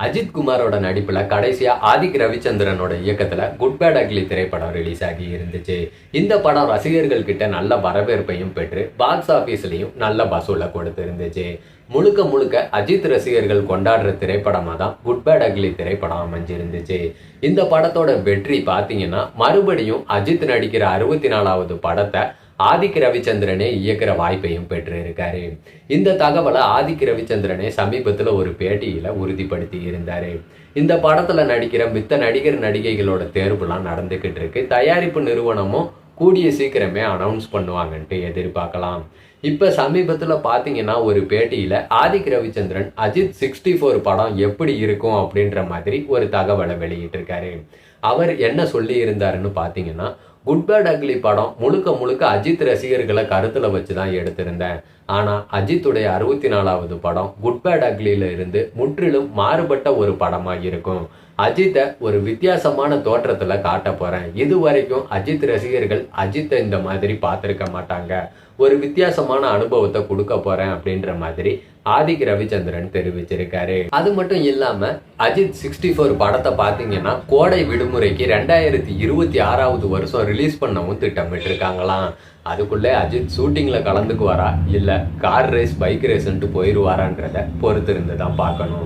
அஜித் குமாரோட நடிப்புல கடைசியா ஆதிக் ரவிச்சந்திரனோட இயக்கத்துல குட் பேட் அக்லி திரைப்படம் ரிலீஸ் ஆகி இருந்துச்சு. இந்த படம் ரசிகர்கள் கிட்ட நல்ல வரவேற்பையும் பெற்று பாக்ஸ் ஆபீஸ்லயும் நல்ல வசூலை கொடுத்து இருந்துச்சு. முழுக்க முழுக்க அஜித் ரசிகர்கள் கொண்டாடுற திரைப்படமா தான் குட் பேட் அக்லி திரைப்படம் அமைஞ்சிருந்துச்சு. இந்த படத்தோட வெற்றி பாத்தீங்கன்னா மறுபடியும் அஜித் நடிக்கிற 64வது படத்தை ஆதிக் ரவிச்சந்திரனே இயக்குற வாய்ப்பையும் பெற்று இருக்காரு. இந்த தகவலை ஆதிக் ரவிச்சந்திரனே சமீபத்துல ஒரு பேட்டியில உறுதிப்படுத்தி இருந்தாரு. இந்த படத்துல நடிக்கிற மித்த நடிகர் நடிகைகளோட தேர்வுலாம் நடந்துகிட்டு இருக்கு. தயாரிப்பு நிறுவனமும் கூடிய சீக்கிரமே அனௌன்ஸ் பண்ணுவாங்கன்ட்டு எதிர்பார்க்கலாம். இப்ப சமீபத்துல பாத்தீங்கன்னா ஒரு பேட்டியில ஆதிக் ரவிச்சந்திரன் அஜித் 64 படம் எப்படி இருக்கும் அப்படின்ற மாதிரி ஒரு தகவலை வெளியிட்டிருக்காரு. அவர் என்ன சொல்லி இருந்தாருன்னு பாத்தீங்கன்னா, குட் பேட் அக்லி படம் முழுக்க முழுக்க அஜித் ரசிகர்களை கருத்துல வச்சுதான் எடுத்திருந்தேன். ஆனா அஜித்துடைய 64வது படம் குட் பேட் அக்லியில இருந்து முற்றிலும் மாறுபட்ட ஒரு படமா இருக்கும். அஜித்தை ஒரு வித்தியாசமான தோற்றத்துல காட்ட போறேன். இது வரைக்கும் அஜித் ரசிகர்கள் அஜித்தை இந்த மாதிரி பார்த்திருக்க மாட்டாங்க. ஒரு வித்தியாசமான அனுபவத்தை கொடுக்க போறேன் அப்படின்ற மாதிரி ஆதிக் ரவிச்சந்திரன் தெரிவிச்சிருக்காரு. அது மட்டும் இல்லாம அஜித் 64 படத்தை பாத்தீங்கன்னா கோடை விடுமுறைக்கு 2026வது வருஷம் ரிலீஸ் பண்ணவும் திட்டமிட்டு இருக்காங்களாம். அதுக்குள்ளே அஜித் ஷூட்டிங்ல கலந்துக்குவாரா இல்ல கார் ரேஸ் பைக் ரேஸ்ன்ட்டு போயிருவாரான்றத பொறுத்து இருந்து தான் பார்க்கணும்.